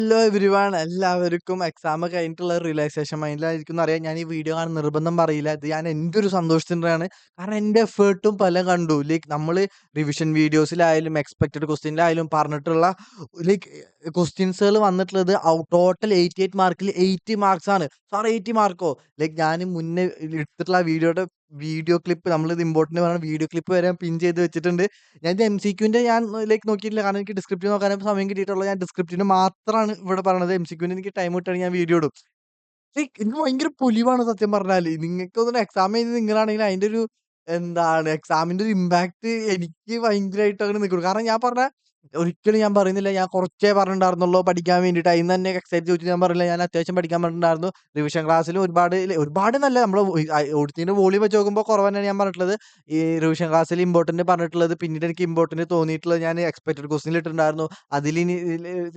Hello everyone എല്ലാവർക്കും exam കഴിഞ്ഞിട്ടുള്ള relaxation മൈൻഡിലായിരിക്കും എന്നറിയാം. ഞാൻ ഈ വീഡിയോ കാണാൻ നിർബന്ധം പറയില്ല. ഇത് ഞാൻ എൻ്റെ ഒരു സന്തോഷത്തിൻ്റെയാണ്. കാരണം എൻ്റെ എഫേർട്ടും പലരും കണ്ടു. ലൈക്ക് നമ്മൾ റിവിഷൻ വീഡിയോസിലായാലും എക്സ്പെക്റ്റഡ് ക്വസ്റ്റ്യനിലായാലും പറഞ്ഞിട്ടുള്ള ലൈക്ക് ക്വസ്റ്റ്യൻസുകൾ വന്നിട്ടുള്ളത് ടോട്ടൽ 88 മാർക്കിൽ 80 മാർക്സ് ആണ്. Sir 80 Marco? ലൈക്ക് ഞാൻ മുന്നേ എടുത്തിട്ടുള്ള വീഡിയോ ക്ലിപ്പ്, നമ്മളിത് ഇമ്പോർട്ടൻ്റ് പറഞ്ഞ വീഡിയോ ക്ലിപ്പ് വരെ പിൻ ചെയ്ത് വെച്ചിട്ടുണ്ട്. ഞാൻ ഇത് MCQന്റെ ഞാൻ ലൈക്ക് നോക്കിയിട്ടില്ല. കാരണം എനിക്ക് ഡിസ്ക്രിപ്റ്റീവ് നോക്കാനേ സമയം കിട്ടിയിട്ടുള്ളൂ. ഞാൻ ഡിസ്ക്രിപ്റ്റീവിന് മാത്രമാണ് ഇവിടെ പറയണത്. MCQന് എനിക്ക് ടൈം കിട്ടുകയാണെങ്കിൽ ഞാൻ വീഡിയോ ഇടും. ലൈക്ക് എനിക്ക് ഭയങ്കര പൊലിവാണ് സത്യം പറഞ്ഞാല്. നിങ്ങൾക്കൊന്നും എക്സാം എഴുതി നിങ്ങളാണെങ്കിൽ അതിന്റെ ഒരു എന്താണ് എക്സാമിന്റെ ഒരു ഇമ്പാക്ട് എനിക്ക് ഭയങ്കരമായിട്ട് അങ്ങനെ നിൽക്കുന്നു. കാരണം ഞാൻ പറഞ്ഞ ഒരിക്കലും ഞാൻ പറയുന്നില്ല ഞാൻ കുറച്ചേ പറഞ്ഞിട്ടുണ്ടായിരുന്നുള്ളൂ പഠിക്കാൻ വേണ്ടിയിട്ട്. അതിന്ന് തന്നെ എക്സൈറ്റ് ചോദിച്ചിട്ട് ഞാൻ പറഞ്ഞില്ല, ഞാൻ അത്യാവശ്യം പഠിക്കാൻ പറഞ്ഞിട്ടുണ്ടായിരുന്നു. റിവിഷൻ ക്ലാസ്സിൽ ഒരുപാട് നല്ല നമ്മൾ ഓടിത്തിന്റെ വോളിയം വെച്ച് നോക്കുമ്പോൾ കുറവ് തന്നെയാണ് ഞാൻ പറഞ്ഞിട്ടുള്ളത്. ഈ റിവിഷൻ ക്ലാസ്സിൽ ഇമ്പോർട്ടന്റ് പറഞ്ഞിട്ടുള്ളത്, പിന്നീട് എനിക്ക് ഇമ്പോർട്ടന്റ് തോന്നിയിട്ടുള്ളത് ഞാൻ എക്സ്പെക്റ്റഡ് ക്വസ്റ്റ്യനിൽ ഇട്ടിട്ടുണ്ടായിരുന്നു. അതിലിനി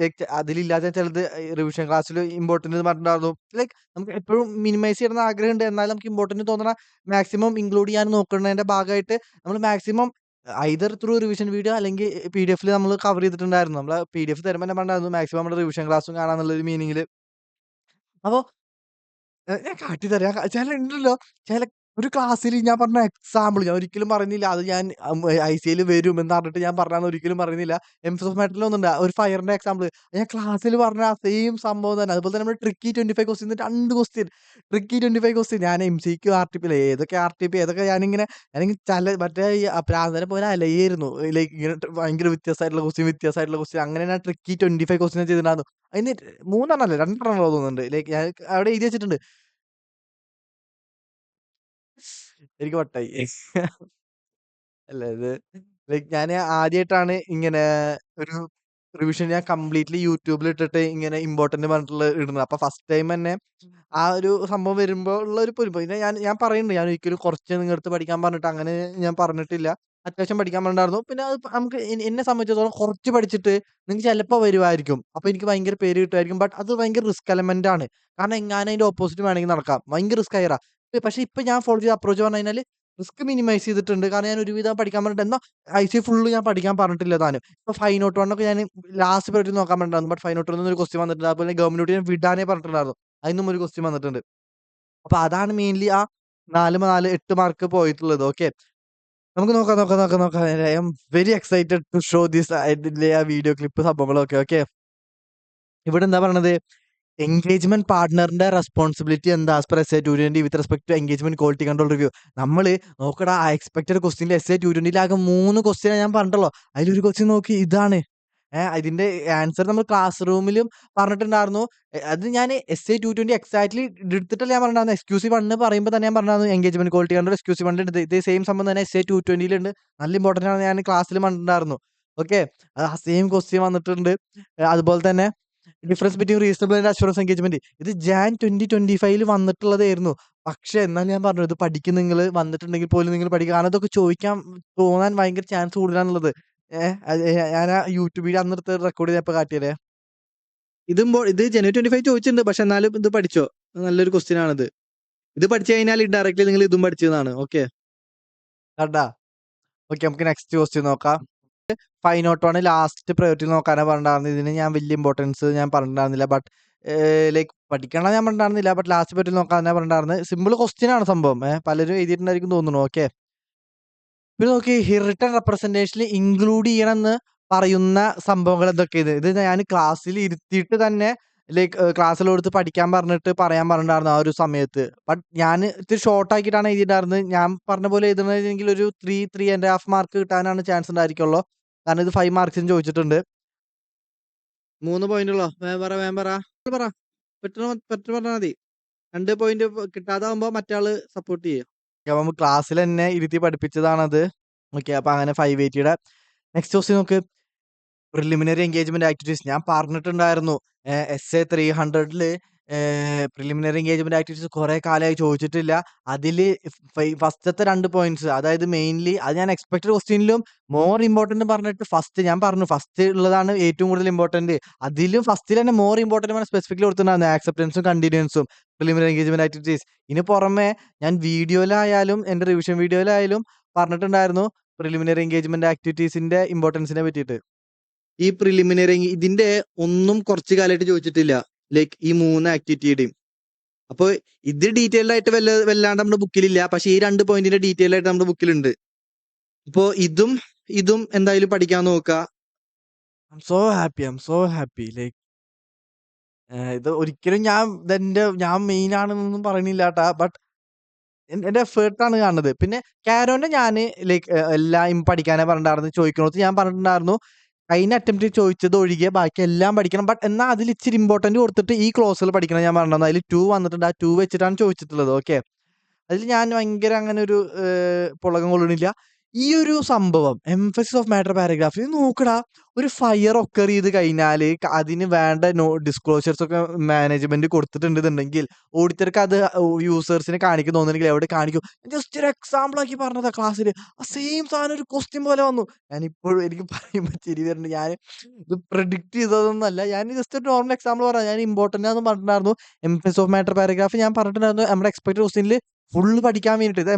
ലൈക്ക് അതിലില്ലാത്ത ചിലത് റിവിഷൻ ക്ലാസ്സിൽ ഇമ്പോർട്ടന്റ് പറഞ്ഞിട്ടുണ്ടായിരുന്നു. ലൈക്ക് നമുക്ക് എപ്പോഴും മിനിമൈസ് ചെയ്യണമെന്ന് ആഗ്രഹമുണ്ട്. എന്നാലും നമുക്ക് ഇമ്പോർട്ടന്റ് തോന്നണ മാക്സിമം ഇൻക്ലൂഡ് ചെയ്യാൻ നോക്കുന്നതിന്റെ ഭാഗമായിട്ട് നമ്മൾ maximum either through revision video അല്ലെങ്കിൽ PDF നമ്മൾ കവർ ചെയ്തിട്ടുണ്ടായിരുന്നു. നമ്മള് PDF തരുമ്പോൾ തന്നെ പറഞ്ഞിട്ടുണ്ടായിരുന്നു മാക്സിമം നമ്മുടെ റിവിഷൻ ക്ലാസ്സും കാണാന്നുള്ളൊരു മീനിങ്ങില്. അപ്പൊ ഞാൻ കാട്ടിത്തരാം. ചിലരുണ്ടല്ലോ, ചില ഒരു ക്ലാസ്സിൽ ഞാൻ പറഞ്ഞ എക്സാമ്പിൾ ഞാൻ ഒരിക്കലും പറയുന്നില്ല. അത് ഞാൻ ICL വരും എന്ന് പറഞ്ഞിട്ട് ഞാൻ പറഞ്ഞാന്ന് ഒരിക്കലും പറയുന്നില്ല. എംഫസിസ് മെറ്റലൊന്നുണ്ട്. ഒരു ഫയറിന്റെ എക്സാമ്പിൾ ഞാൻ ക്ലാസ്സിൽ പറഞ്ഞ ആ സെയിം സംഭവം തന്നെ. അതുപോലെ തന്നെ നമ്മുടെ tricky 25 question 2 question tricky 25 question ഞാൻ MCQ RTP ഏതൊക്കെ RTP ഏതൊക്കെ ഞാനിങ്ങനെ മറ്റേ ഈ പ്രാന്തനെ പോലെ അലയായിരുന്നു. ലൈക്ക് ഇങ്ങനെ ഭയങ്കര വ്യത്യാസമായിട്ടുള്ള ക്വസ്റ്റ്യൻ അങ്ങനെ ഞാൻ ട്രിക്കി 25 ക്വസ്റ്റ്യൻ ചെയ്തിട്ടുണ്ടായിരുന്നു. അതിന് 3 അല്ല 2 തോന്നുന്നുണ്ട്. ലൈക്ക് ഞാൻ അവിടെ എഴുതി വെച്ചിട്ടുണ്ട്. എനിക്ക് വട്ടായി. അല്ല ഇത് ലൈക്ക് ഞാന് ആദ്യായിട്ടാണ് ഇങ്ങനെ ഒരു റിവിഷൻ ഞാൻ കംപ്ലീറ്റ്‌ലി യൂട്യൂബിൽ ഇട്ടിട്ട് ഇങ്ങനെ ഇമ്പോർട്ടന്റ് പറഞ്ഞിട്ടുള്ള ഇടുന്നത്. അപ്പൊ ഫസ്റ്റ് ടൈം തന്നെ ആ ഒരു സംഭവം വരുമ്പോ ഉള്ള ഒരു പൊലിമ. പിന്നെ ഞാൻ പറയുന്നുണ്ട്, ഞാൻ ഒരിക്കലും കുറച്ച് നിങ്ങളടുത്ത് പഠിക്കാൻ പറഞ്ഞിട്ട് അങ്ങനെ ഞാൻ പറഞ്ഞിട്ടില്ല. അത്യാവശ്യം പഠിക്കാൻ പറഞ്ഞിട്ടുണ്ടായിരുന്നു. പിന്നെ അത് നമുക്ക് എന്നെ സംബന്ധിച്ചിടത്തോളം കുറച്ച് പഠിച്ചിട്ട് നിങ്ങൾക്ക് ചിലപ്പോ വരുമായിരിക്കും. അപ്പൊ എനിക്ക് ഭയങ്കര പേര് കിട്ടുമായിരിക്കും. ബട്ട് അത് ഭയങ്കര റിസ്ക് എലമെന്റ് ആണ്. കാരണം എങ്ങാനും അതിന്റെ ഓപ്പോസിറ്റ് വേണമെങ്കിൽ നടക്കാം. ഭയങ്കര റിസ്ക് ആയിറാ. പക്ഷെ ഇപ്പൊ ഞാൻ ഫോളോ ചെയ്ത അപ്രോച്ച് പറഞ്ഞു കഴിഞ്ഞാല് റിസ്ക് മിനിമൈസ് ചെയ്തിട്ടുണ്ട്. കാരണം ഞാൻ ഒരുവിധം പഠിക്കാൻ പറഞ്ഞിട്ട് എന്നാ IC ഫുള്ള് ഞാൻ പഠിക്കാൻ പറഞ്ഞിട്ടില്ല താനും. ഇപ്പൊ 5 നോട്ട് 1 ഒക്കെ ഞാൻ ലാസ്റ്റ് പീരിയഡ് നോക്കാൻ പറഞ്ഞിട്ടുണ്ടായിരുന്നു. ബട്ട് 5 നോട്ട് 1 ഒരു ക്വസ്റ്റ്യൻ വന്നിട്ടുണ്ട്. അതുപോലെ ഗവൺമെന്റ് ഞാൻ വിടാനേ പറഞ്ഞിട്ടുണ്ടായിരുന്നു. അതിന്നും ഒരു ക്വസ്റ്റ്യൻ വന്നിട്ടുണ്ട്. അപ്പൊ അതാണ് മെയിൻലി ആ 4 8 മാർക്ക് പോയിട്ടുള്ളത്. ഓക്കെ. നമുക്ക് നോക്കാം. I am very excited to show this ഇതിലെ ആ വീഡിയോ ക്ലിപ്പ് സംഭവങ്ങളൊക്കെ. ഓക്കെ. ഇവിടെ എന്താ പറയണത്? എൻഗേജ്മെന്റ് പാർട്ണറിന്റെ റെസ്പോൺസിബിലിറ്റി എന്താ as per SA 220 with respect to engagement quality control review. നമ്മള് നോക്കടാ, ആ എക്സ്പെക്ടഡ് ക്വസ്റ്റ്യനിൽ SA 220 ആകെ 3 ക്വസ്റ്റ്യനാ ഞാൻ പറഞ്ഞിട്ടുള്ളൂ. അതിലൊരു ക്വസ്റ്റ്യൻ നോക്കി ഇതാണ്. ഇതിന്റെ ആൻസർ നമ്മൾ ക്ലാസ് റൂമിലും പറഞ്ഞിട്ടുണ്ടായിരുന്നു. അത് ഞാൻ SA 220 എക്സാക്ട്ലി എടുത്തിട്ടല്ല ഞാൻ പറഞ്ഞിട്ടുണ്ടായിരുന്നു. XQC 1 പറയുമ്പോൾ തന്നെ ഞാൻ പറഞ്ഞിട്ടുണ്ടായിരുന്നു എൻഗേജ്മെന്റ് ക്വാളിറ്റി കൺട്രോൾ XQC 1 ഉണ്ട്. ഇതേ സെയിം സംഭവം തന്നെ SA 220 ഉണ്ട്. നല്ല ഇമ്പോർട്ടന്റ് ആണ്. ഞാൻ ക്ലാസ്സിൽ പറഞ്ഞിട്ടുണ്ടായിരുന്നു. ഓക്കെ. ആ സെയിം ക്വസ്റ്റ്യൻ വന്നിട്ടുണ്ട്. അതുപോലെ തന്നെ difference between reasonable and assurance engagement ഇത് ജാൻ 2025 വന്നിട്ടുള്ളതായിരുന്നു. പക്ഷെ എന്നാൽ ഞാൻ പറഞ്ഞു ഇത് പഠിക്കും നിങ്ങള് വന്നിട്ടുണ്ടെങ്കിൽ പോലും നിങ്ങൾ പഠിക്കുക. കാരണം ഇതൊക്കെ ചോദിക്കാൻ തോന്നാൻ ഭയങ്കര ചാൻസ് കൂടുതലാണുള്ളത്. ഞാൻ ആ യൂട്യൂബ് വീഡിയോ അന്നെടുത്ത് റെക്കോർഡ് ചെയ്തപ്പോ കാട്ടിയതേ. ഇത് ജനുവരി 25 ചോദിച്ചിട്ടുണ്ട്. പക്ഷെ എന്നാലും ഇത് പഠിച്ചോ? നല്ലൊരു ക്വസ്റ്റ്യൻ ആണിത്. ഇത് പഠിച്ചു കഴിഞ്ഞാൽ ഡയറക്റ്റ്ലി നിങ്ങൾ ഇതും പഠിച്ചതാണ്. ഓക്കെ. കണ്ടാ? ഓക്കെ, നമുക്ക് നെക്സ്റ്റ് ക്വസ്റ്റ്യൻ നോക്കാം. 5 നോട്ട് 1 ലാസ്റ്റ് പ്രയോറിറ്റി നോക്കാനാ പറഞ്ഞിട്ടുണ്ടായിരുന്നത്. ഇതിന് ഞാൻ വലിയ ഇമ്പോർട്ടൻസ് ഞാൻ പറഞ്ഞിട്ടുണ്ടായിരുന്നില്ല. ബട്ട് ലൈക്ക് പഠിക്കണം ഞാൻ പറഞ്ഞിട്ടുണ്ടായിരുന്നില്ല. ബട്ട് ലാസ്റ്റ് പ്രയോറിറ്റി നോക്കാനാ പറഞ്ഞിട്ടുണ്ടായിരുന്നത്. സിമ്പിൾ ക്വസ്റ്റ്യൻ ആണ് സംഭവം. പലരും എഴുതിയിട്ടുണ്ടായിരിക്കും തോന്നുന്നു. ഓക്കെ. പിന്നെ നോക്കി റിട്ടൺ റെപ്രസെന്റേഷനിൽ ഇൻക്ലൂഡ് ചെയ്യണമെന്ന് പറയുന്ന സംഭവങ്ങൾ എന്തൊക്കെയാണ്? ഇത് ഞാൻ ക്ലാസ്സിൽ ഇരുത്തിയിട്ട് തന്നെ ലൈക്ക് ക്ലാസ്സിലോടുത്ത് പഠിക്കാൻ പറഞ്ഞിട്ട് പറയാൻ പറഞ്ഞിട്ടുണ്ടായിരുന്നു ആ ഒരു സമയത്ത്. ബട്ട് ഞാൻ ഇത്തിരി ഷോർട്ട് ആക്കിയിട്ടാണ് എഴുതിയിട്ടുണ്ടായിരുന്നത്. ഞാൻ പറഞ്ഞ പോലെ എഴുതണമെങ്കിൽ ഒരു 3 3.5 മാർക്ക് കിട്ടാനാണ് ചാൻസ് ഉണ്ടായിരിക്കുള്ളൂ. കാരണം ഇത് 5 മാർക്സിന് ചോദിച്ചിട്ടുണ്ട്. 3 പോയിന്റുള്ളോ? വേഗം പറ. പറ. പെട്ടെന്ന് പറഞ്ഞാൽ മതി. 2 പോയിന്റ് കിട്ടാതാവുമ്പോ മറ്റാള് സപ്പോർട്ട് ചെയ്യും. അപ്പം ക്ലാസ്സിൽ തന്നെ ഇരുത്തി പഠിപ്പിച്ചതാണത്. ഓക്കെ. അപ്പൊ അങ്ങനെ 580യുടെ നെക്സ്റ്റ് ക്വസ്റ്റ്യൻ നോക്ക്. പ്രിലിമിനറി എൻഗേജ്മെന്റ് ആക്ടിവിറ്റീസ് ഞാൻ പറഞ്ഞിട്ടുണ്ടായിരുന്നു. SA 300ല് പ്രിലിമിനറി എൻഗേജ്മെന്റ് ആക്ടിവിറ്റീസ് കുറെ കാലമായി ചോദിച്ചിട്ടില്ല. അതില് ഫസ്റ്റത്തെ 2 പോയിന്റ്സ് അതായത് മെയിൻലി അത് ഞാൻ എക്സ്പെക്ടഡ് ക്വസ്റ്റ്യനിലും മോർ ഇമ്പോർട്ടന്റ് പറഞ്ഞിട്ട് ഞാൻ പറഞ്ഞു ഫസ്റ്റ് ഉള്ളതാണ് ഏറ്റവും കൂടുതൽ ഇമ്പോർട്ടന്റ്. അതിലും ഫസ്റ്റിൽ തന്നെ മോർ ഇമ്പോർട്ടന്റ് പറഞ്ഞ സ്പെസിഫിക്കലി കൊടുത്തിട്ടുണ്ടായിരുന്നു ആക്സെപ്റ്റൻസും കണ്ടിന്യൂൻസും പ്രിലിമിനറി എൻഗേജ്മെന്റ് ആക്ടിവിറ്റീസ്. ഇതിന് പുറമെ ഞാൻ വീഡിയോയിലായാലും എന്റെ റിവിഷൻ വീഡിയോയിലായാലും പറഞ്ഞിട്ടുണ്ടായിരുന്നു പ്രിലിമിനറി എൻഗേജ്മെന്റ് ആക്ടിവിറ്റീസിന്റെ ഇമ്പോർട്ടൻസിനെ പറ്റിയിട്ട്. ഈ പ്രിലിമിനറി ഇതിന്റെ ഒന്നും കുറച്ചു കാലമായിട്ട് ചോദിച്ചിട്ടില്ല. ലൈക്ക് ഈ 3 ആക്ടിവിറ്റിയുടെയും. അപ്പൊ ഇത് ഡീറ്റെയിൽഡ് ആയിട്ട് വല്ലാണ്ട് നമ്മുടെ ബുക്കിലില്ല. പക്ഷെ ഈ 2 പോയിന്റിന്റെ ഡീറ്റെയിൽ ആയിട്ട് നമ്മുടെ ബുക്കിലുണ്ട്. ഇപ്പൊ ഇതും എന്തായാലും പഠിക്കാൻ നോക്കുക. I am so happy like ഇത് ഒരിക്കലും ഞാൻ മെയിൻ ആണെന്നൊന്നും പറയണില്ലാട്ടാ. ബട്ട് എന്റെ എഫേർട്ടാണ് കാണുന്നത്. പിന്നെ കാരോന്റെ ഞാന് ലൈക്ക് എല്ലാം പഠിക്കാനേ പറഞ്ഞിട്ടുണ്ടായിരുന്നു. ചോദിക്കണോടത്ത് ഞാൻ പറഞ്ഞിട്ടുണ്ടായിരുന്നു കഴിഞ്ഞ അറ്റംപ്റ്റ് ചോദിച്ചത് ഒഴികെ ബാക്കി എല്ലാം പഠിക്കണം. ബട്ട് എന്നാൽ അതിൽ ഇച്ചിരി ഇമ്പോർട്ടന്റ് കൊടുത്തിട്ട് ഈ ക്ലോസുകൾ പഠിക്കണം ഞാൻ പറഞ്ഞിരുന്നു. അതിൽ 2 വന്നിട്ടുണ്ട്. ആ 2 വെച്ചിട്ടാണ് ചോദിച്ചിട്ടുള്ളത്. ഓക്കെ. അതിൽ ഞാൻ ഭയങ്കര അങ്ങനെ ഒരു പുളകം കൊള്ളണില്ല. ഈ ഒരു സംഭവം എംഫസിസ് ഓഫ് മാറ്റർ പാരഗ്രാഫ് ഇത് നോക്കടാ. ഒരു ഫയർ ഒക്കർ ചെയ്ത് കഴിഞ്ഞാല് അതിന് വേണ്ട ഡിസ്ക്ലോഷേഴ്സ് ഒക്കെ മാനേജ്മെന്റ് കൊടുത്തിട്ടുണ്ടെന്നുണ്ടെങ്കിൽ ഓഡിറ്റർക്ക് അത് യൂസേഴ്സിനെ കാണിക്കും തോന്നുന്നെങ്കിൽ എവിടെ കാണിക്കും. ജസ്റ്റ് ഒരു എക്സാമ്പിൾ ആക്കി പറഞ്ഞതാ ക്ലാസ്സിൽ. ആ സെയിം സാധനം ഒരു ക്വസ്റ്റ്യൻ പോലെ വന്നു. ഞാനിപ്പോഴും എനിക്ക് പറയുമ്പോൾ ചിരി വരുന്നുണ്ട്. ഞാൻ ഇത് പ്രെഡിക്റ്റ് ചെയ്തതൊന്നുമല്ല. ഞാൻ ജസ്റ്റ് ഒരു നോർമൽ എക്സാമ്പിൾ പറയാം. ഞാൻ ഇമ്പോർട്ടന്റ് ആണെന്ന് പറഞ്ഞിട്ടുണ്ടായിരുന്നു. എംഫസിസ് ഓഫ് മാറ്റർ പാരഗ്രാഫ് ഞാൻ പറഞ്ഞിട്ടുണ്ടായിരുന്നു. നമ്മുടെ എക്സ്പെക്ടഡ് ക്വസ്റ്റ്യനിൽ ഫുള്ള് പഠിക്കാൻ വേണ്ടിയിട്ട് ഇത്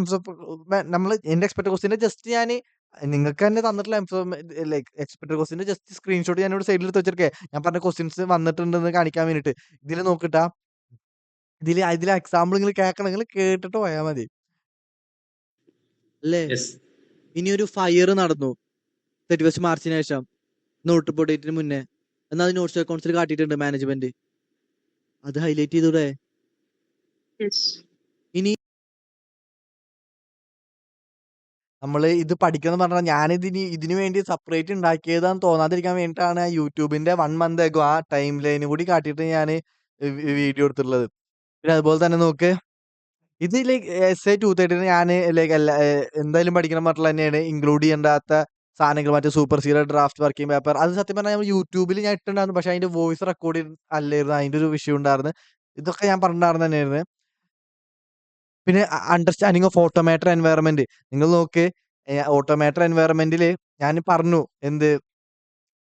നമ്മള് എന്റെ എക്സ്പെക്ടഡ് ക്വസ്റ്റ്യന്റെ ജസ്റ്റ് ഞാൻ നിങ്ങൾക്ക് തന്നെ തന്നിട്ടുള്ള ലൈക്ക് എക്സ്പെക്ടഡ് ക്വസ്റ്റ്യന്റെ ജസ്റ്റ് സ്ക്രീൻഷോട്ട് ഞാൻ ഇവിടെ സൈഡിൽ എടുത്ത് വെച്ചിരിക്കേ. ഞാൻ പറഞ്ഞ ക്വസ്റ്റ്യൻസ് വന്നിട്ടുണ്ടെന്ന് കാണിക്കാൻ വേണ്ടിയിട്ട്. ഇതിൽ നോക്കിട്ടാ ഇതിലെ എക്സാമ്പിൾ നിങ്ങൾ കേൾക്കണം. നിങ്ങൾ കേട്ടിട്ട് പോയാൽ മതി. അല്ലേ? യെസ്. ഇനി ഒരു ഫയർ നടന്നു 31 മാർച്ചിന് ശേഷം നോട്ട് ഡേറ്റിന് മുന്നേ. എന്നാൽ അത് നോട്ട്സ് അക്കൗണ്ട്സിൽ കാട്ടിയിട്ടുണ്ട് മാനേജ്മെന്റ്. അത് ഹൈലൈറ്റ് ചെയ്തൂടെ? ഇനി നമ്മള് ഇത് പഠിക്കണം എന്ന് പറഞ്ഞാൽ ഇതിനു വേണ്ടി സെപ്പറേറ്റ് ഉണ്ടാക്കിയതാന്ന് തോന്നാതിരിക്കാൻ വേണ്ടിയിട്ടാണ് യൂട്യൂബിന്റെ 1 മന്ത് ആഗോ ആ ടൈം ലൈൻ കൂടി കാട്ടിയിട്ട് ഞാൻ വീഡിയോ എടുത്തിട്ടുള്ളത്. പിന്നെ അതുപോലെ തന്നെ നോക്ക് ഇത് ലൈക്ക് എസ് എ 230 ഞാൻ ലൈക്ക് എന്തായാലും പഠിക്കണം പറഞ്ഞിട്ടുള്ള തന്നെയാണ്. ഇൻക്ലൂഡ് ചെയ്യേണ്ടാത്ത സാധനങ്ങൾ മറ്റേ super zero draft working paper അത് സത്യം പറഞ്ഞാൽ യൂട്യൂബിൽ ഞാൻ ഇട്ടുണ്ടായിരുന്നു. പക്ഷെ അതിന്റെ വോയിസ് റെക്കോർഡ് അല്ലായിരുന്നു. അതിന്റെ ഒരു വിഷയം ഉണ്ടായിരുന്നു. ഇതൊക്കെ ഞാൻ പറഞ്ഞിട്ടുണ്ടായിരുന്നു തന്നെയായിരുന്നു. പിന്നെ അണ്ടർസ്റ്റാൻഡിങ് ഓഫ് ഓട്ടോമേറ്റർ എൻവയറമെന്റ് നിങ്ങൾ നോക്ക്. ഓട്ടോമേറ്റർ എൻവയറമെന്റിൽ ഞാൻ പറഞ്ഞു എന്ത്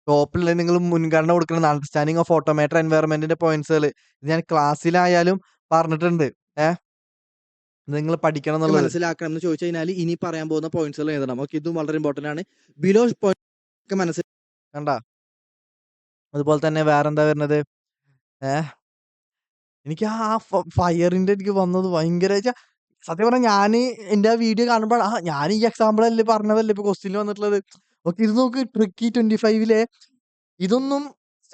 ടോപ്പിൽ നിങ്ങൾ മുൻഗണന കൊടുക്കണം അണ്ടർസ്റ്റാൻഡിങ് ഓഫ് ഓട്ടോമേറ്റർ എൻവയറമെന്റിന്റെ പോയിന്റ്സുകൾ ഞാൻ ക്ലാസ്സിലായാലും പറഞ്ഞിട്ടുണ്ട്. നിങ്ങൾ പഠിക്കണം എന്നുള്ളത് മനസ്സിലാക്കണം എന്ന് ചോദിച്ചു കഴിഞ്ഞാൽ ഇനി പറയാൻ പോകുന്ന പോയിന്റ്സുകൾ എഴുതണം. ഓക്കെ, ഇതും വളരെ ഇമ്പോർട്ടന്റ് ആണ്. ബിലോ പോയിന്റ് മനസ്സിലാക്കി കണ്ട. അതുപോലെ തന്നെ വേറെന്താ വരുന്നത് എനിക്ക് ആ ഫയറിന്റെ എനിക്ക് വന്നത് ഭയങ്കര സത്യം പറഞ്ഞാൽ ഞാൻ എന്റെ ആ വീഡിയോ കാണുമ്പോൾ ഞാൻ ഈ എക്സാമ്പിൾ അല്ലേ പറഞ്ഞതല്ലേ ഇപ്പൊ ക്വസ്റ്റ്യനിൽ വന്നിട്ടുള്ളത്. ഓക്കെ, ഇത് നോക്ക് ട്രിക്കി 25 ഇതൊന്നും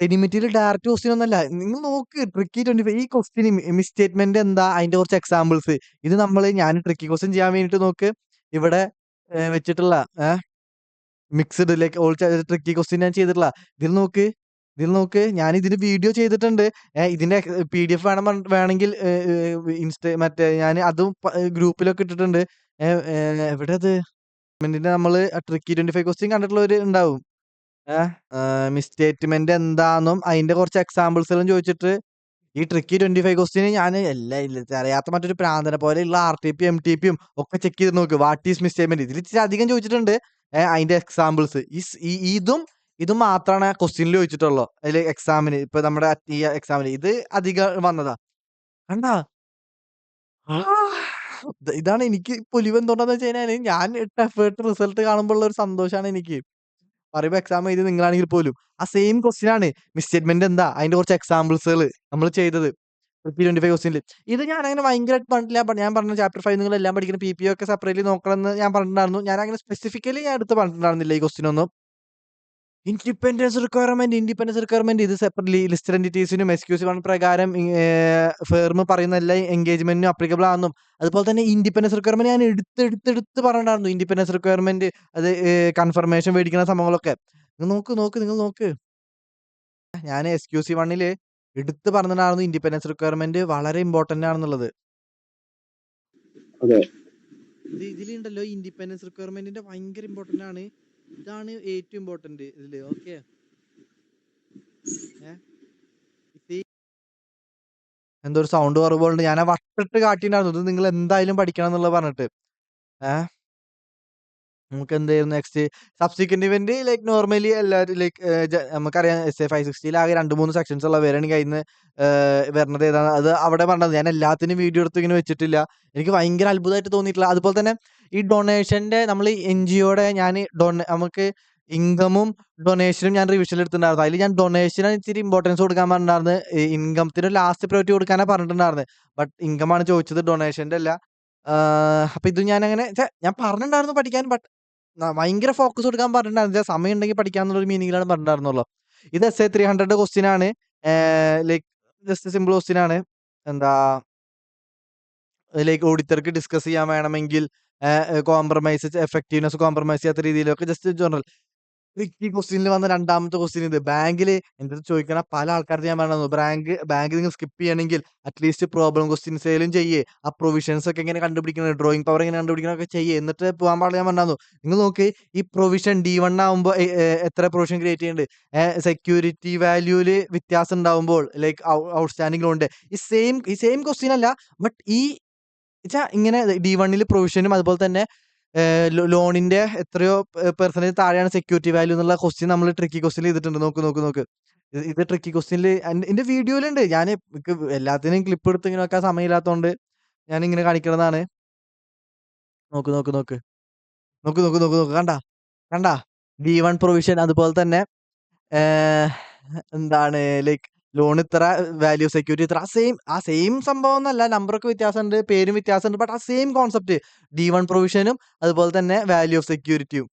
സെഡിമെന്റിൽ ഡയറക്റ്റ് ക്വസ്റ്റ്യൻ ഒന്നല്ല. നിങ്ങൾ നോക്ക് ട്രിക്കി 25 ഈ ക്വസ്റ്റ്യൻ മിസ് സ്റ്റേറ്റ്മെന്റ് എന്താ അതിന്റെ കുറച്ച് എക്സാമ്പിൾസ് ഇത് ഞാൻ ട്രിക്കി ക്വസ്റ്റ്യൻ ചെയ്യാൻ വേണ്ടിട്ട് നോക്ക് ഇവിടെ വെച്ചിട്ടുള്ള mixed like all tricky question ഞാൻ ചെയ്തിട്ടുള്ള ഇതിൽ നോക്ക് ഞാൻ ഇതിന് വീഡിയോ ചെയ്തിട്ടുണ്ട്. ഇതിന്റെ PDF വേണമെങ്കിൽ മറ്റേ ഞാൻ അതും ഗ്രൂപ്പിലൊക്കെ ഇട്ടിട്ടുണ്ട്. എവിടെ അത് നമ്മള് ട്രിക്കി 25 ക്വസ്റ്റ്യൻ കണ്ടിട്ടുള്ളവര് ഉണ്ടാവും. മിസ് സ്റ്റേറ്റ്മെന്റ് എന്താന്നും അതിന്റെ കുറച്ച് എക്സാമ്പിൾസുകളും ചോദിച്ചിട്ട് ഈ ട്രിക്കി 25 ക്വസ്റ്റ്യന് ഞാൻ എല്ലാം അറിയാത്ത മറ്റൊരു പ്രാന്തനെ പോലെയുള്ള RTP MTP ഒക്കെ ചെക്ക് ചെയ്ത് നോക്ക്. വാട്ട് ഈസ് മിസ് സ്റ്റേറ്റ്മെന്റ് ഇതിൽ ഇച്ചിരി അധികം ചോദിച്ചിട്ടുണ്ട്. അതിന്റെ എക്സാമ്പിൾസ് ഇതും മാത്രമാണ് ക്വസ്റ്റ്യനിൽ ചോദിച്ചിട്ടുള്ളൂ. അതിൽ എക്സാമിന് ഇപ്പൊ നമ്മുടെ ഈ എക്സാമിന് ഇത് അധികം വന്നതാ. കണ്ടാ ഇതാണ് എനിക്ക് പൊലിവ് എന്തുകൊണ്ടാന്ന് വെച്ച് കഴിഞ്ഞാല് ഞാൻ ഇട്ട എഫേർട്ട് റിസൾട്ട് കാണുമ്പോൾ ഉള്ള ഒരു സന്തോഷമാണ് എനിക്ക്. പറയുമ്പോ എക്സാം എഴുതി നിങ്ങളാണെങ്കിൽ പോലും ആ സെയിം ക്വസ്റ്റ്യൻ ആണ്. മിസ് സ്റ്റേറ്റ്മെന്റ് എന്താ അതിന്റെ കുറച്ച് എക്സാമ്പിൾസുകൾ നമ്മൾ ചെയ്തത് 25 ക്വസ്റ്റ്യനിൽ. ഇത് ഞാൻ അങ്ങനെ ഭയങ്കരമായിട്ട് പറഞ്ഞിട്ടില്ല. ഞാൻ പറഞ്ഞ ചാപ്റ്റർ 5 നിങ്ങൾ എല്ലാം പഠിക്കണം PPO ഒക്കെ സെപ്പറേറ്റ്ലി നോക്കണം എന്ന് ഞാൻ പറഞ്ഞിട്ടുണ്ടായിരുന്നു. ഞാൻ അങ്ങനെ സ്പെസിഫിക്കലി ഞാൻ എടുത്ത് പറഞ്ഞിട്ടുണ്ടായിരുന്നില്ല ഈ ക്വസ്റ്റ്യൻ ഒന്നും. ഇൻഡിപെൻഡൻസ് റിക്വയർമെന്റ് ഇത് സെപ്പറേറ്റ്ലി ലിസ്റ്റഡ് എന്റിറ്റീസിനും SQC1 പ്രകാരം ഫേം പറയുന്ന എല്ലാ എൻഗേജ്മെന്റിനും അപ്ലിക്കബിൾ ആണെന്നും അതുപോലെ തന്നെ ഇൻഡിപെൻഡൻസ് റിക്വയർമെന്റ് ഞാൻ എടുത്ത് പറഞ്ഞിട്ടുണ്ടായിരുന്നു. ഇൻഡിപെൻഡൻസ് റിക്വയർമെന്റ് അത് കൺഫർമേഷൻ മേടിക്കുന്ന സംഭവങ്ങളൊക്കെ നിങ്ങൾ നോക്ക് ഞാൻ SQC1 എടുത്ത് പറഞ്ഞിട്ടുണ്ടായിരുന്നു. ഇൻഡിപെൻഡൻസ് റിക്വയർമെന്റ് വളരെ ഇമ്പോർട്ടന്റ് ആണെന്നുള്ളത്. ഇതിലുണ്ടല്ലോ ഇൻഡിപെൻഡൻസ് റിക്വയർമെന്റിന്റെ ഭയങ്കര ഇമ്പോർട്ടന്റ് ആണ്. ഇതാണ് ഏറ്റവും ഇമ്പോർട്ടന്റ് ഇതില്. ഓക്കെ, എന്തോ ഒരു സൗണ്ട് കുറവുണ്ട്. ഞാൻ വട്ടിട്ട് കാട്ടിണ്ടായിരുന്നു ഇത് നിങ്ങൾ എന്തായാലും പഠിക്കണം എന്നുള്ളത് പറഞ്ഞിട്ട്. നമുക്ക് എന്തായിരുന്നു next subsequent event like normally എല്ലാവരും ലൈക്ക് നമുക്കറിയാം SA 560 ആകെ 2-3 സെക്ഷൻസ് ഉള്ള വരികയാണെങ്കിൽ അതിന് വരുന്നത് ഏതാണ് അത് അവിടെ പറഞ്ഞത്. ഞാൻ എല്ലാത്തിനും വീഡിയോ എടുത്ത് ഇങ്ങനെ വെച്ചിട്ടില്ല. എനിക്ക് ഭയങ്കര അത്ഭുതമായിട്ട് തോന്നിയിട്ടില്ല. അതുപോലെ തന്നെ ഈ ഡൊണേഷന്റെ നമ്മൾ NGOയുടെ നമുക്ക് ഇൻകമും ഡൊണേഷനും ഞാൻ റിവിഷനിൽ എടുത്തിട്ടുണ്ടായിരുന്നു. അതിൽ ഞാൻ ഡൊണേഷന് ഇച്ചിരി ഇമ്പോർട്ടൻസ് കൊടുക്കാൻ പറഞ്ഞിട്ടുണ്ടായിരുന്നു. ഇൻകത്തിന് ലാസ്റ്റ് പ്രയോറിറ്റി കൊടുക്കാനാ പറഞ്ഞിട്ടുണ്ടായിരുന്നത്. ബട്ട് ഇൻകമാണ് ചോദിച്ചത്, ഡൊണേഷന്റെ അല്ല. അപ്പൊ ഇത് ഞാനങ്ങനെ ഞാൻ പറഞ്ഞിട്ടുണ്ടായിരുന്നു പഠിക്കാൻ. ബട്ട് ഭയങ്കര ഫോക്കസ് കൊടുക്കാൻ പറഞ്ഞിട്ടുണ്ടായിരുന്നില്ല. സമയം ഉണ്ടെങ്കിൽ പഠിക്കാന്നുള്ളൊരു മീനിങ്ങിലാണ് പറഞ്ഞിട്ടുണ്ടായിരുന്നുള്ളൂ. ഇത് എസ്എ 300 ക്വസ്റ്റ്യൻ ആണ്. ലൈക്ക് ജസ്റ്റ് സിമ്പിൾ ക്വസ്റ്റ്യൻ ആണ്. എന്താ ലൈക്ക് ഓഡിറ്റർക്ക് ഡിസ്കസ് ചെയ്യാൻ വേണമെങ്കിൽ കോംപ്രമൈസ് എഫക്റ്റീവ്നെസ് കോംപ്രമൈസ് ചെയ്യാത്ത രീതിയിലൊക്കെ ജസ്റ്റ് ജനറൽ. ഈ ക്വസ്റ്റ്യനിൽ വന്ന രണ്ടാമത്തെ ക്വസ്റ്റ്യൻ ഇത്. ബാങ്കില് എന്റടുത്ത് ചോദിക്കണ പല ആൾക്കാർക്ക് ഞാൻ പറഞ്ഞത് ബാങ്ക് നിങ്ങൾ സ്കിപ്പ് ചെയ്യണമെങ്കിൽ അറ്റ്ലീസ്റ്റ് പ്രോബ്ലം ക്വസ്റ്റ്യൻസേലും ചെയ്യേ. ആ പ്രൊവിഷൻസ് ഒക്കെ എങ്ങനെ കണ്ടുപിടിക്കുന്നത്, ഡ്രോയിങ് പവർ എങ്ങനെ കണ്ടുപിടിക്കണമൊക്കെ ചെയ്യേ. എന്നിട്ട് പോകാൻ പാടില്ല ഞാൻ പറഞ്ഞു. നിങ്ങൾ നോക്ക്, ഈ പ്രൊവിഷൻ D1 ആവുമ്പോൾ എത്ര പ്രൊവിഷൻ ക്രിയേറ്റ് ചെയ്യുന്നുണ്ട്. സെക്യൂരിറ്റി വാല്യൂല് വ്യത്യാസം ഉണ്ടാവുമ്പോൾ ലൈക്ക് ഔട്ട്സ്റ്റാൻഡിംഗ് ലോണിന്റെ ഈ സെയിം ക്വസ്റ്റ്യൻ അല്ല. ബട്ട് ഇങ്ങനെ D1 പ്രൊവിഷനും അതുപോലെ തന്നെ ലോണിന്റെ എത്രയോ പെർസെന്റേജ് താഴെയാണ് സെക്യൂരിറ്റി വാല്യൂ എന്നുള്ള ക്വസ്റ്റ്യൻ നമ്മൾ ട്രിക്കി ക്വസ്റ്റ്യൻ ചെയ്തിട്ടുണ്ട്. നോക്ക്. ഇത് ട്രിക്കി ക്വസ്റ്റ്യനിൽ എന്റെ വീഡിയോയിലുണ്ട്. ഞാൻ എല്ലാത്തിനും ക്ലിപ്പ് എടുത്ത് ഇങ്ങനെ വെക്കാൻ സമയമില്ലാത്തതുകൊണ്ട് ഞാൻ ഇങ്ങനെ കാണിക്കുന്നതാണ്. നോക്ക്. കണ്ടാ കണ്ടാ D1 പ്രൊവിഷൻ അതുപോലെ തന്നെ ഏഹ്, എന്താണ് ലൈക്ക് ലോൺ ഇത്ര, വാല്യൂ സെക്യൂരിറ്റി ഇത്ര, ആ സെയിം സംഭവം ഒന്നല്ല. നമ്പറൊക്കെ വ്യത്യാസമുണ്ട്, പേരും വ്യത്യാസമുണ്ട്. ബട്ട് ആ സെയിം കോൺസെപ്റ്റ് D1 പ്രൊവിഷനും അതുപോലെ തന്നെ വാല്യൂ ഓഫ് സെക്യൂരിറ്റിയും.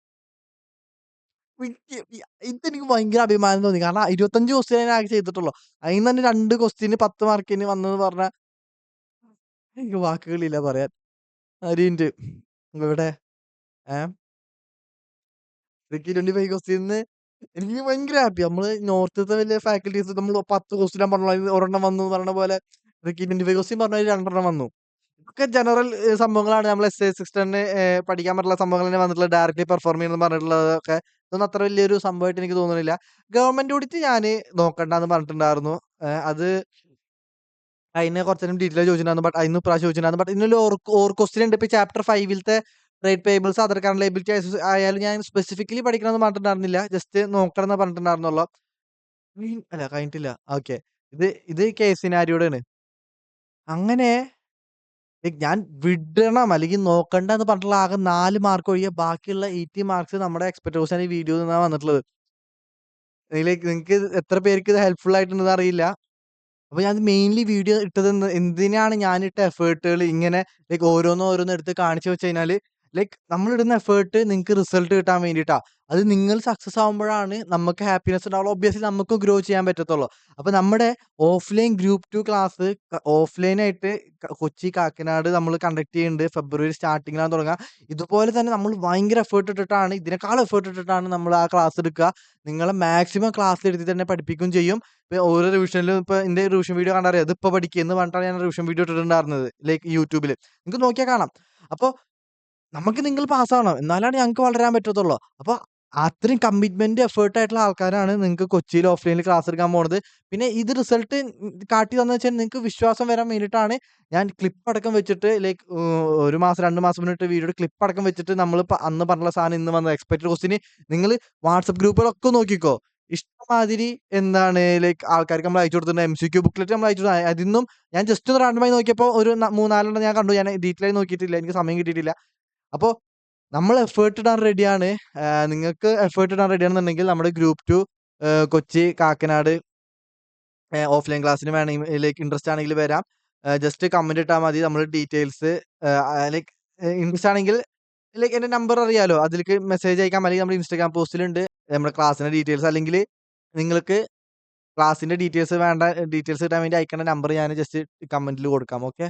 ഇതെനിക്ക് ഭയങ്കര അഭിമാനം തോന്നി. കാരണം 25 ക്വസ്റ്റ്യൻ ഞാൻ ആകെ ചെയ്തിട്ടുള്ളൂ. അതിന്ന് തന്നെ 2 ക്വസ്റ്റ്യന് 10 മാർക്കിന് വന്നെന്ന് പറഞ്ഞാൽ എനിക്ക് വാക്കുകളില്ല പറയാൻ. ഒരു മിനിറ്റ്. ഇവിടെ ഏഹ് 25 ക്വസ്റ്റ്യന് എനിക്ക് ഭയങ്കര ഹാപ്പി. നമ്മള് നോർത്തിത്തെ വലിയ ഫാക്കൽറ്റീസ് നമ്മൾ 10 ക്വസ്റ്റ്യൻ ഞാൻ പറഞ്ഞു, അതിൽ ഒരെണ്ണം വന്നു എന്ന് പറഞ്ഞ പോലെ 25 ക്വസ്റ്റ്യൻ പറഞ്ഞ 2 വന്നു. ഇതൊക്കെ ജനറൽ സംഭവങ്ങളാണ്. നമ്മൾ എസ്എ 610 പഠിക്കാൻ പറ്റുള്ള സംഭവങ്ങൾ തന്നെ വന്നിട്ടുള്ളത്. ഡയറക്റ്റ്ലി പെർഫോം ചെയ്യുന്നത് പറഞ്ഞിട്ടുള്ളതൊക്കെ ഇതൊന്നും അത്ര വലിയൊരു സംഭവമായിട്ട് എനിക്ക് തോന്നുന്നില്ല. ഗവൺമെന്റ് ഓഡിറ്റ് ഞാന് നോക്കണ്ടാന്ന് പറഞ്ഞിട്ടുണ്ടായിരുന്നു. അത് അതിനെ കുറച്ചേരം ഡീറ്റെയിൽ ചോദിച്ചിട്ടുണ്ടായിരുന്നു. ബട്ട് അതിന്ന് ഇപ്രാവശ്യം ചോദിച്ചിട്ടുണ്ടായിരുന്നു. ബട്ട് ഇതിനൊരു ഓർ ക്വസ്റ്റ്യൻ ഉണ്ട്. ഇപ്പൊ ചാപ്റ്റർ 5ലത്തെ trade payables, other current liability ആയാലും ഞാൻ സ്പെസിഫിക്കലി പഠിക്കണമെന്ന് പറഞ്ഞിട്ടുണ്ടായിരുന്നില്ല. ജസ്റ്റ് നോക്കണം എന്ന് പറഞ്ഞിട്ടുണ്ടായിരുന്നുള്ളൂ. അല്ല കഴിഞ്ഞിട്ടില്ല. ഓക്കെ. ഇത് കേസ് സിനാരിയോടെയാണ്. അങ്ങനെ ഞാൻ വിടണം അല്ലെങ്കിൽ നോക്കണ്ട എന്ന് പറഞ്ഞിട്ടുള്ള ആകെ 4 മാർക്ക് ഒഴികെ ബാക്കിയുള്ള 80 മാർക്സ് നമ്മുടെ എക്സ്പെക്ട് ക്വസ്റ്റ്യൻ ഈ വീഡിയോയിൽ നിന്നാണ് വന്നിട്ടുള്ളത്. ഇതിലേക്ക് നിങ്ങൾക്ക് എത്ര പേർക്ക് ഇത് ഹെൽപ്ഫുൾ ആയിട്ടുണ്ടെന്ന് അറിയില്ല. അപ്പൊ ഞാൻ മെയിൻലി വീഡിയോ ഇട്ടത് എന്തിനാണ് ഞാനിട്ട എഫേർട്ടുകൾ ഇങ്ങനെ ലൈക്ക് ഓരോന്ന് എടുത്ത് കാണിച്ചു വെച്ച് കഴിഞ്ഞാല് ലൈക്ക് നമ്മളിടുന്ന എഫേർട്ട് നിങ്ങൾക്ക് റിസൾട്ട് കിട്ടാൻ വേണ്ടിയിട്ടാ. അത് നിങ്ങൾ സക്സസ് ആവുമ്പോഴാണ് നമുക്ക് ഹാപ്പിനെസ് ഉണ്ടാവുള്ളൂ. ഒബ്വിയസ്ലി നമുക്കും ഗ്രോ ചെയ്യാൻ പറ്റത്തുള്ളൂ. അപ്പൊ നമ്മുടെ ഓഫ്ലൈൻ ഗ്രൂപ്പ് 2 ക്ലാസ് ഓഫ്ലൈൻ ആയിട്ട് കൊച്ചി, കാക്കനാട് നമ്മൾ കണ്ടക്ട് ചെയ്യുന്നുണ്ട്. ഫെബ്രുവരി സ്റ്റാർട്ടിങ്ങിലാണ് തുടങ്ങുക. ഇതുപോലെ തന്നെ നമ്മൾ ഭയങ്കര എഫേർട്ട് ഇട്ടിട്ടാണ്, ഇതിനേക്കാൾ എഫേർട്ട് ഇട്ടിട്ടാണ് നമ്മൾ ആ ക്ലാസ് എടുക്കുക. നിങ്ങളെ മാക്സിമം ക്ലാസ് എടുത്തി തന്നെ പഠിപ്പിക്കുകയും ചെയ്യും. ഇപ്പൊ ഓരോ റിവിഷനിലും ഇപ്പൊ എന്റെ റിവിഷൻ വീഡിയോ കണ്ടറിയാം. ഇതിപ്പോ പഠിക്കുക എന്ന് പറഞ്ഞിട്ടാണ് ഞാൻ റിവിഷൻ വീഡിയോ ഇട്ടിട്ടുണ്ടായിരുന്നത് ലൈക്ക് യൂട്യൂബിൽ. നിങ്ങൾക്ക് നോക്കിയാൽ കാണാം. അപ്പൊ നമുക്ക് നിങ്ങൾ പാസ്സാവണം. എന്നാലാണ് ഞങ്ങൾക്ക് വളരാൻ പറ്റത്തുള്ളൂ. അപ്പൊ അത്രയും കമ്മിറ്റ്മെന്റ്, എഫേർട്ട് ആയിട്ടുള്ള ആൾക്കാരാണ് നിങ്ങൾക്ക് കൊച്ചിയിൽ ഓഫ്ലൈനിൽ ക്ലാസ് എടുക്കാൻ പോണത്. പിന്നെ ഇത് റിസൾട്ട് കാട്ടി തന്നു വെച്ചാൽ നിങ്ങൾക്ക് വിശ്വാസം വരാൻ വേണ്ടിയിട്ടാണ് ഞാൻ ക്ലിപ്പ് അടക്കം വെച്ചിട്ട് ലൈക്ക് 1 മാസം 2 മാസം മുന്നിട്ട് വീഡിയോയുടെ ക്ലിപ്പ് അടക്കം വെച്ചിട്ട് നമ്മൾ അന്ന് പറഞ്ഞ സാധനം ഇന്ന് വന്ന എക്സ്പെക്റ്റഡ് ക്വസ്റ്റിന് നിങ്ങൾ വാട്സപ്പ് ഗ്രൂപ്പുകളൊക്കെ നോക്കിക്കോ. ഇഷ്ടമാതിരി എന്താണ് ലൈക്ക് ആൾക്കാർക്ക് നമ്മൾ അയച്ചു കൊടുത്തിട്ടുണ്ട്. MCQ ബുക്ക്ലെറ്റ് നമ്മൾ അയച്ചു കൊടുത്തു. അതിന്നും ഞാൻ ജസ്റ്റ് ഒന്ന് റാൻഡമായി നോക്കിയപ്പോൾ ഒരു 3, 4 ഞാൻ കണ്ടു. ഞാൻ ഡീറ്റെയിൽ ആയി നോക്കിയിട്ടില്ല. എനിക്ക് സമയം കിട്ടിയിട്ടില്ല. അപ്പൊ നമ്മൾ എഫേർട്ട് ഇടാൻ റെഡിയാണ്. നിങ്ങൾക്ക് എഫേർട്ട് ഇടാൻ റെഡിയാണെന്നുണ്ടെങ്കിൽ നമ്മുടെ ഗ്രൂപ്പ് 2 കൊച്ചി, കാക്കനാട് ഓഫ്ലൈൻ ക്ലാസ്സിന് വേണമെങ്കിൽ ലൈക്ക് ഇൻട്രസ്റ്റ് ആണെങ്കിൽ വരാം. ജസ്റ്റ് കമന്റ് ഇട്ടാൽ മതി. നമ്മൾ ഡീറ്റെയിൽസ് ലൈക്ക് ഇൻട്രസ്റ്റ് ആണെങ്കിൽ ലൈക്ക് എന്റെ നമ്പർ അറിയാലോ. അതിലേക്ക് മെസ്സേജ് അയക്കാം. അല്ലെങ്കിൽ നമ്മുടെ ഇൻസ്റ്റാഗ്രാം പോസ്റ്റിലുണ്ട് നമ്മുടെ ക്ലാസ്സിന്റെ ഡീറ്റെയിൽസ്. അല്ലെങ്കിൽ നിങ്ങൾക്ക് ക്ലാസ്സിന്റെ ഡീറ്റെയിൽസ് വേണ്ട, ഡീറ്റെയിൽസ് കിട്ടാൻ വേണ്ടി അയക്കേണ്ട നമ്പർ ഞാൻ ജസ്റ്റ് കമന്റിൽ കൊടുക്കാം. ഓക്കെ.